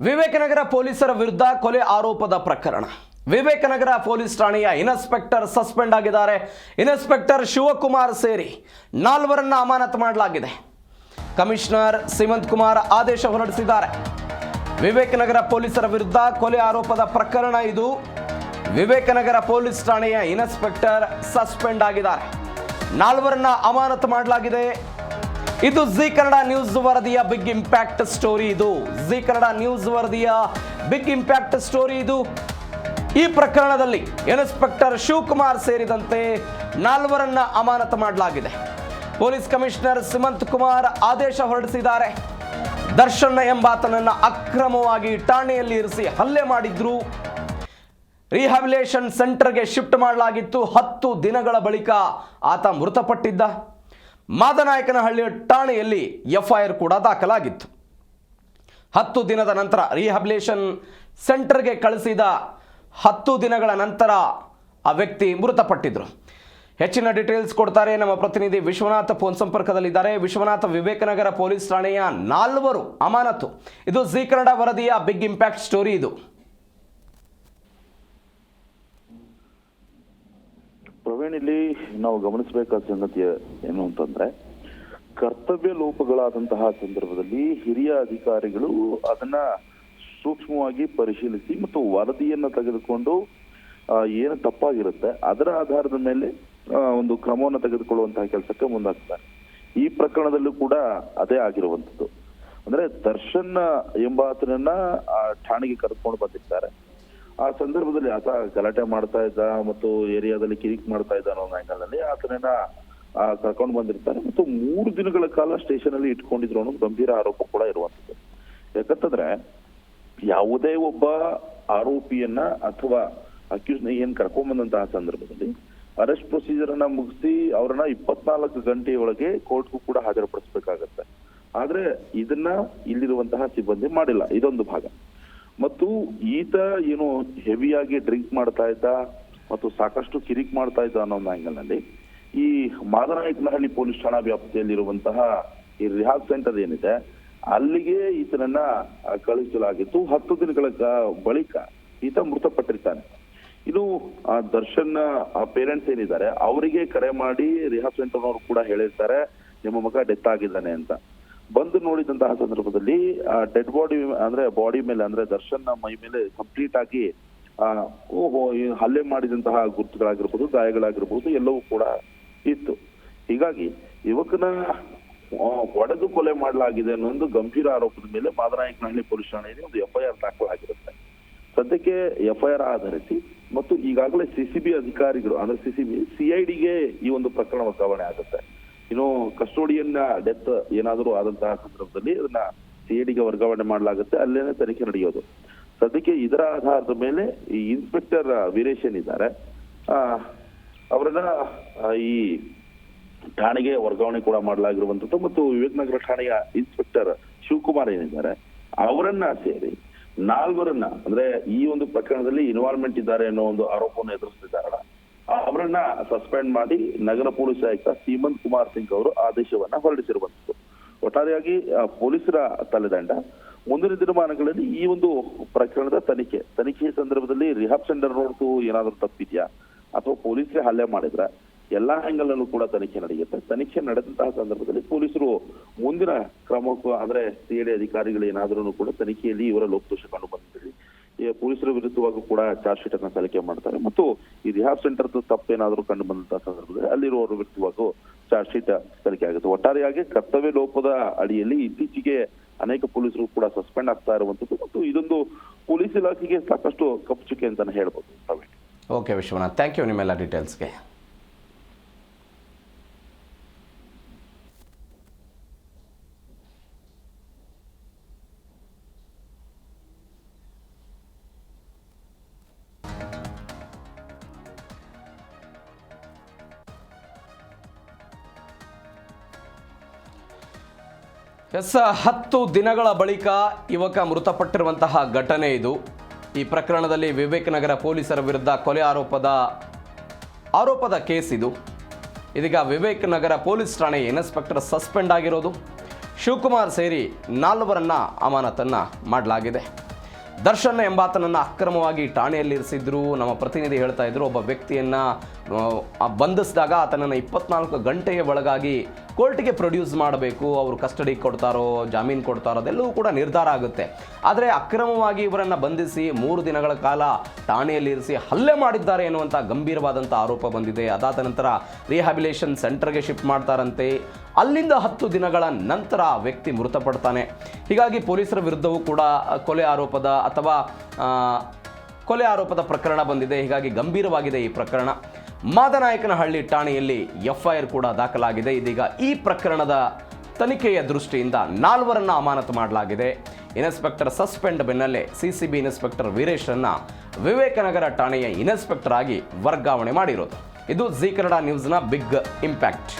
ವಿವೇಕನಗರ ಪೊಲೀಸರ ವಿರುದ್ಧ ಕೊಲೆ ಆರೋಪದ ಪ್ರಕರಣ. ವಿವೇಕನಗರ ಪೊಲೀಸ್ ಠಾಣೆಯ ಇನ್ಸ್ಪೆಕ್ಟರ್ ಸಸ್ಪೆಂಡ್ ಆಗಿದ್ದಾರೆ. ಇನ್ಸ್ಪೆಕ್ಟರ್ ಶಿವಕುಮಾರ್ ಸೇರಿ 4 ಅಮಾನತು ಮಾಡಲಾಗಿದೆ. ಕಮಿಷನರ್ ಸೀಮಂತ್ ಕುಮಾರ್ ಆದೇಶ ಹೊರಡಿಸಿದ್ದಾರೆ. ವಿವೇಕನಗರ ಪೊಲೀಸರ ವಿರುದ್ಧ ಕೊಲೆ ಆರೋಪದ ಪ್ರಕರಣ ಇದು. ವಿವೇಕನಗರ ಪೊಲೀಸ್ ಠಾಣೆಯ ಇನ್ಸ್ಪೆಕ್ಟರ್ ಸಸ್ಪೆಂಡ್ ಆಗಿದ್ದಾರೆ. 4 ಅಮಾನತು ಮಾಡಲಾಗಿದೆ. ಇದು ಜಿ ಕನ್ನಡ ನ್ಯೂಸ್ ವರದಿಯ big impact story. Zee Kannada news ವರದಿಯ ಬಿಗ್ ಇಂಪ್ಯಾಕ್ಟ್ ಸ್ಟೋರಿ ಇದು. ಈ ಪ್ರಕರಣದಲ್ಲಿ ಇನ್ಸ್ಪೆಕ್ಟರ್ ಶಿವಕುಮಾರ್ ಸೇರಿದಂತೆ 4 ಅಮಾನತು ಮಾಡಲಾಗಿದೆ. ಪೊಲೀಸ್ ಕಮಿಷನರ್ ಸೀಮಂತ್ ಕುಮಾರ್ ಆದೇಶ ಹೊರಡಿಸಿದ್ದಾರೆ. ದರ್ಶನ್ ಎಂಬಾತನನ್ನು ಅಕ್ರಮವಾಗಿ ಠಾಣೆಯಲ್ಲಿ ಇರಿಸಿ ಹಲ್ಲೆ ಮಾಡಿದ್ರು. ರಿಹ್ಯಾಬಿಲಿಟೇಷನ್ ಸೆಂಟರ್ಗೆ ಶಿಫ್ಟ್ ಮಾಡಲಾಗಿತ್ತು. 10 ದಿನಗಳ ಬಳಿಕ ಆತ ಮೃತಪಟ್ಟಿದ್ದ. ಮಾದನಾಯಕನಹಳ್ಳಿ ಠಾಣೆಯಲ್ಲಿ ಎಫ್ಐಆರ್ ಕೂಡ ದಾಖಲಾಗಿತ್ತು. 10 ದಿನದ ನಂತರ ರಿಹ್ಯಾಬಿಲಿಟೇಷನ್ ಸೆಂಟರ್ಗೆ ಕಳಿಸಿದ 10 ದಿನಗಳ ನಂತರ ಆ ವ್ಯಕ್ತಿ ಮೃತಪಟ್ಟಿದ್ರು. ಹೆಚ್ಚಿನ ಡೀಟೇಲ್ಸ್ ಕೊಡ್ತಾರೆ ನಮ್ಮ ಪ್ರತಿನಿಧಿ ವಿಶ್ವನಾಥ್. ಫೋನ್ ಸಂಪರ್ಕದಲ್ಲಿದ್ದಾರೆ. ವಿಶ್ವನಾಥ್, ವಿವೇಕನಗರ ಪೊಲೀಸ್ ಠಾಣೆಯ 4 ಅಮಾನತು. ಇದು ಜಿ ಕನ್ನಡ ವರದಿಯ ಬಿಗ್ ಇಂಪ್ಯಾಕ್ಟ್ ಸ್ಟೋರಿ ಇದು. ಪ್ರವೀಣ್, ಇಲ್ಲಿ ನಾವು ಗಮನಿಸಬೇಕಾದ ಸಂಗತಿ ಏನು ಅಂತಂದ್ರೆ, ಕರ್ತವ್ಯ ಲೋಪಗಳಾದಂತಹ ಸಂದರ್ಭದಲ್ಲಿ ಹಿರಿಯ ಅಧಿಕಾರಿಗಳು ಅದನ್ನ ಸೂಕ್ಷ್ಮವಾಗಿ ಪರಿಶೀಲಿಸಿ ಮತ್ತು ವರದಿಯನ್ನ ತೆಗೆದುಕೊಂಡು ಏನು ತಪ್ಪಾಗಿರುತ್ತೆ ಅದರ ಆಧಾರದ ಮೇಲೆ ಒಂದು ಕ್ರಮವನ್ನು ತೆಗೆದುಕೊಳ್ಳುವಂತಹ ಕೆಲಸಕ್ಕೆ ಮುಂದಾಗ್ತಾರೆ. ಈ ಪ್ರಕರಣದಲ್ಲೂ ಕೂಡ ಅದೇ ಆಗಿರುವಂತದ್ದು. ಅಂದ್ರೆ ದರ್ಶನ್ ಎಂಬಾತನನ್ನ ಠಾಣೆಗೆ ಕರೆದುಕೊಂಡು ಬಂದಿದ್ದಾರೆ. ಆ ಸಂದರ್ಭದಲ್ಲಿ ಆತ ಗಲಾಟೆ ಮಾಡ್ತಾ ಇದ್ದ ಮತ್ತು ಏರಿಯಾದಲ್ಲಿ ಕಿರಿಕ್ ಮಾಡ್ತಾ ಇದ್ದ ಅನ್ನೋ ಆಂಗಲ್ ನಲ್ಲಿ ಆತನನ್ನ ಕರ್ಕೊಂಡು ಬಂದಿರ್ತಾರೆ ಮತ್ತು 3 ದಿನಗಳ ಕಾಲ ಸ್ಟೇಷನ್ ಅಲ್ಲಿ ಇಟ್ಕೊಂಡಿದ್ರು ಅನ್ನೋ ಗಂಭೀರ ಆರೋಪ ಕೂಡ ಇರುವಂತದ್ದು. ಯಾಕಂತಂದ್ರೆ ಯಾವುದೇ ಒಬ್ಬ ಆರೋಪಿಯನ್ನ ಅಥವಾ ಅಕ್ಯೂಸ್ ನ ಏನ್ ಕರ್ಕೊಂಡ್ ಬಂದಂತಹ ಸಂದರ್ಭದಲ್ಲಿ ಅರೆಸ್ಟ್ ಪ್ರೊಸೀಜರ್ ಅನ್ನ ಮುಗಿಸಿ ಅವರನ್ನ 24 ಗಂಟೆಯೊಳಗೆ ಕೋರ್ಟ್ಗೂ ಕೂಡ ಹಾಜರುಪಡಿಸಬೇಕಾಗತ್ತೆ. ಆದ್ರೆ ಇದನ್ನ ಇಲ್ಲಿರುವಂತಹ ಸಿಬ್ಬಂದಿ ಮಾಡಿಲ್ಲ. ಇದೊಂದು ಭಾಗ. ಮತ್ತು ಈತ ಏನು ಹೆವಿಯಾಗಿ ಡ್ರಿಂಕ್ ಮಾಡ್ತಾ ಇದ್ದ ಮತ್ತು ಸಾಕಷ್ಟು ಕಿರಿಕ್ ಮಾಡ್ತಾ ಇದ್ದ ಅನ್ನೋ ಒಂದು ಆಂಗಲ್ ನಲ್ಲಿ ಈ ಮಾದನಾಯಕನಹಳ್ಳಿ ಪೊಲೀಸ್ ಠಾಣಾ ವ್ಯಾಪ್ತಿಯಲ್ಲಿರುವಂತಹ ಈ ರಿಹಾಬ್ ಸೆಂಟರ್ ಏನಿದೆ ಅಲ್ಲಿಗೆ ಈತನನ್ನ ಕಳಿಸಲಾಗಿತ್ತು. 10 ದಿನಗಳ ಬಳಿಕ ಈತ ಮೃತಪಟ್ಟಿರ್ತಾನೆ. ಇದು ದರ್ಶನ್ ಪೇರೆಂಟ್ಸ್ ಏನಿದ್ದಾರೆ ಅವರಿಗೆ ಕರೆ ಮಾಡಿ ರಿಹಾಬ್ ಸೆಂಟರ್ನವರು ಕೂಡ ಹೇಳಿರ್ತಾರೆ, ನಿಮ್ಮ ಮಗ ಡೆತ್ ಆಗಿದ್ದಾನೆ ಅಂತ. ಬಂದು ನೋಡಿದಂತಹ ಸಂದರ್ಭದಲ್ಲಿ ಡೆಡ್ ಬಾಡಿ ಅಂದ್ರೆ ಬಾಡಿ ಮೇಲೆ ಅಂದ್ರೆ ದರ್ಶನ್ ಮೈ ಮೇಲೆ ಕಂಪ್ಲೀಟ್ ಆಗಿ ಹಲ್ಲೆ ಮಾಡಿದಂತಹ ಗುರುತುಗಳಾಗಿರ್ಬೋದು, ಗಾಯಗಳಾಗಿರ್ಬೋದು ಎಲ್ಲವೂ ಕೂಡ ಇತ್ತು. ಹೀಗಾಗಿ ಯುವಕನ ಒಡೆದು ಕೊಲೆ ಮಾಡಲಾಗಿದೆ ಅನ್ನೋ ಒಂದು ಗಂಭೀರ ಆರೋಪದ ಮೇಲೆ ಮಾದನಾಯಕನಹಳ್ಳಿ ಪೊಲೀಸ್ ಠಾಣೆಯಲ್ಲಿ ಒಂದು ಎಫ್ಐಆರ್ ದಾಖಲಾಗಿರುತ್ತೆ. ಸದ್ಯಕ್ಕೆ ಎಫ್ಐಆರ್ ಆಧರಿಸಿ ಮತ್ತು ಈಗಾಗಲೇ ಸಿಸಿಬಿ ಅಧಿಕಾರಿಗಳು ಅಂದ್ರೆ ಸಿಐಡಿಗೆ ಈ ಒಂದು ಪ್ರಕರಣ ವರ್ಗಾವಣೆ ಆಗುತ್ತೆ. ಇನ್ನು ಕಸ್ಟೋಡಿಯನ್ ಡೆತ್ ಏನಾದರೂ ಆದಂತಹ ಸಂದರ್ಭದಲ್ಲಿ ಅದನ್ನ ಸಿಐಡಿಗೆ ವರ್ಗಾವಣೆ ಮಾಡಲಾಗುತ್ತೆ. ಅಲ್ಲೇನೆ ತನಿಖೆ ನಡೆಯೋದು. ಸದ್ಯಕ್ಕೆ ಇದರ ಆಧಾರದ ಮೇಲೆ ಈ ಇನ್ಸ್ಪೆಕ್ಟರ್ ವೀರೇಶ್ ಏನಿದ್ದಾರೆ ಅವರನ್ನ ಈ ಠಾಣೆಗೆ ವರ್ಗಾವಣೆ ಕೂಡ ಮಾಡಲಾಗಿರುವಂತದ್ದು ಮತ್ತು ವಿವೇಕನಗರ ಠಾಣೆಯ ಇನ್ಸ್ಪೆಕ್ಟರ್ ಶಿವಕುಮಾರ್ ಏನಿದ್ದಾರೆ ಅವರನ್ನ ಸೇರಿ 4 ಅಂದ್ರೆ ಈ ಒಂದು ಪ್ರಕರಣದಲ್ಲಿ ಇನ್ವಾಲ್ವ್ಮೆಂಟ್ ಇದ್ದಾರೆ ಅನ್ನೋ ಒಂದು ಆರೋಪವನ್ನು ಎದುರಿಸ್ತಿದ್ದಾರಲ್ಲ ಅವರನ್ನ ಸಸ್ಪೆಂಡ್ ಮಾಡಿ ನಗರ ಪೊಲೀಸ್ ಆಯುಕ್ತ ಸೀಮಂತ್ ಕುಮಾರ್ ಸಿಂಗ್ ಅವರು ಆದೇಶವನ್ನ ಹೊರಡಿಸಿರುವಂತದ್ದು. ಒಟ್ಟಾರೆಯಾಗಿ ಪೊಲೀಸರ ತಲೆದಂಡ ಮುಂದಿನ ದಿನಮಾನಗಳಲ್ಲಿ ಈ ಒಂದು ಪ್ರಕರಣದ ತನಿಖೆಯ ಸಂದರ್ಭದಲ್ಲಿ ರಿಹಾಬ್ ಸೆಂಟರ್ ನೋಡ್ತು ಏನಾದ್ರೂ ತಪ್ಪಿದ್ಯಾ ಅಥವಾ ಪೊಲೀಸರೇ ಹಲ್ಲೆ ಮಾಡಿದ್ರ ಎಲ್ಲಾ ಆಂಗಲ್ ನಲ್ಲೂ ಕೂಡ ತನಿಖೆ ನಡೆಯುತ್ತೆ. ತನಿಖೆ ನಡೆದಂತಹ ಸಂದರ್ಭದಲ್ಲಿ ಪೊಲೀಸರು ಮುಂದಿನ ಕ್ರಮಕ್ಕೂ ಅಂದ್ರೆ ಸಿಐಡಿ ಅಧಿಕಾರಿಗಳು ಏನಾದ್ರೂ ಕೂಡ ತನಿಖೆಯಲ್ಲಿ ಇವರ ಲೋಪದೋಷ ಕಂಡು ಬಂದಿದೆ ಪೊಲೀಸರ ವಿರುದ್ಧವಾಗೂ ಕೂಡ ಚಾರ್ಜ್ ಶೀಟ್ ಅನ್ನ ಸಲ್ಲಿಕೆ ಮಾಡ್ತಾರೆ ಮತ್ತು ಈ ರಿಹಾಬ್ ಸೆಂಟರ್ ತಪ್ಪೇನಾದ್ರೂ ಕಂಡು ಬಂದಂತಹ ಸಂದರ್ಭದಲ್ಲಿ ಅಲ್ಲಿರುವವರ ವಿರುದ್ಧವಾಗೂ ಚಾರ್ಜ್ ಶೀಟ್ ಸಲ್ಲಿಕೆ ಆಗುತ್ತೆ. ಒಟ್ಟಾರೆಯಾಗಿ ಕರ್ತವ್ಯ ಲೋಪದ ಅಡಿಯಲ್ಲಿ ಇತ್ತೀಚೆಗೆ ಅನೇಕ ಪೊಲೀಸರು ಕೂಡ ಸಸ್ಪೆಂಡ್ ಆಗ್ತಾ ಇರುವಂತದ್ದು ಮತ್ತು ಇದೊಂದು ಪೊಲೀಸ್ ಇಲಾಖೆಗೆ ಸಾಕಷ್ಟು ಕಪ್ಪುಚುಕ್ಕೆ ಅಂತಾನೆ ಹೇಳ್ಬೋದು. ಓಕೆ ವಿಶ್ವನಾಥ್, ಥ್ಯಾಂಕ್ ಯು ನಿಮ್ಮೆಲ್ಲ ಡೀಟೇಲ್ಸ್ಗೆ. ಎಸ್, 10 ದಿನಗಳ ಬಳಿಕ ಯುವಕ ಮೃತಪಟ್ಟಿರುವಂತಹ ಘಟನೆ ಇದು. ಈ ಪ್ರಕರಣದಲ್ಲಿ ವಿವೇಕನಗರ ಪೊಲೀಸರ ವಿರುದ್ಧ ಕೊಲೆ ಆರೋಪದ ಕೇಸ್ ಇದು. ಇದೀಗ ವಿವೇಕನಗರ ಪೊಲೀಸ್ ಠಾಣೆ ಇನ್ಸ್ಪೆಕ್ಟರ್ ಸಸ್ಪೆಂಡ್ ಆಗಿರೋದು. ಶಿವಕುಮಾರ್ ಸೇರಿ 4 ಅಮಾನತನ್ನು ಮಾಡಲಾಗಿದೆ. ದರ್ಶನ್ ಎಂಬಾತನನ್ನು ಅಕ್ರಮವಾಗಿ ಠಾಣೆಯಲ್ಲಿ ಇರಿಸಿದ್ರು. ನಮ್ಮ ಪ್ರತಿನಿಧಿ ಹೇಳ್ತಾ ಇದ್ರು, ಒಬ್ಬ ವ್ಯಕ್ತಿಯನ್ನು ಬಂಧಿಸಿದಾಗ ಆತನನ್ನು 24 ಗಂಟೆಯ ಒಳಗಾಗಿ ಕೋರ್ಟಿಗೆ ಪ್ರೊಡ್ಯೂಸ್ ಮಾಡಬೇಕು. ಅವರು ಕಸ್ಟಡಿ ಕೊಡ್ತಾರೋ ಜಾಮೀನು ಕೊಡ್ತಾರೋ ಅದೆಲ್ಲವೂ ಕೂಡ ನಿರ್ಧಾರ ಆಗುತ್ತೆ. ಆದರೆ ಅಕ್ರಮವಾಗಿ ಇವರನ್ನು ಬಂಧಿಸಿ 3 ದಿನಗಳ ಕಾಲ ಠಾಣೆಯಲ್ಲಿ ಇರಿಸಿ ಹಲ್ಲೆ ಮಾಡಿದ್ದಾರೆ ಎನ್ನುವಂಥ ಗಂಭೀರವಾದಂಥ ಆರೋಪ ಬಂದಿದೆ. ಅದಾದ ನಂತರ ರಿಹ್ಯಾಬಿಲೇಷನ್ ಸೆಂಟರ್ಗೆ ಶಿಫ್ಟ್ ಮಾಡ್ತಾರಂತೆ. ಅಲ್ಲಿಂದ 10 ದಿನಗಳ ನಂತರ ಆ ವ್ಯಕ್ತಿ ಮೃತಪಡ್ತಾನೆ. ಹೀಗಾಗಿ ಪೊಲೀಸರ ವಿರುದ್ಧವೂ ಕೂಡ ಕೊಲೆ ಆರೋಪದ ಪ್ರಕರಣ ಬಂದಿದೆ. ಹೀಗಾಗಿ ಗಂಭೀರವಾಗಿದೆ ಈ ಪ್ರಕರಣ. ಮಾದನಾಯಕನಹಳ್ಳಿ ಠಾಣೆಯಲ್ಲಿ FIR ಕೂಡ ದಾಖಲಾಗಿದೆ. ಇದೀಗ ಈ ಪ್ರಕರಣದ ತನಿಖೆಯ ದೃಷ್ಟಿಯಿಂದ 4 ಅಮಾನತು ಮಾಡಲಾಗಿದೆ. ಇನ್ಸ್ಪೆಕ್ಟರ್ ಸಸ್ಪೆಂಡ್ ಬೆನ್ನಲ್ಲೇ CCB ಇನ್ಸ್ಪೆಕ್ಟರ್ ವೀರೇಶನ್ನ ವಿವೇಕನಗರ ಠಾಣೆಯ ಇನ್ಸ್ಪೆಕ್ಟರ್ ಆಗಿ ವರ್ಗಾವಣೆ ಮಾಡಿರೋದು. ಇದು ಜಿ ಕನ್ನಡ ನ್ಯೂಸ್ನ ಬಿಗ್ ಇಂಪ್ಯಾಕ್ಟ್.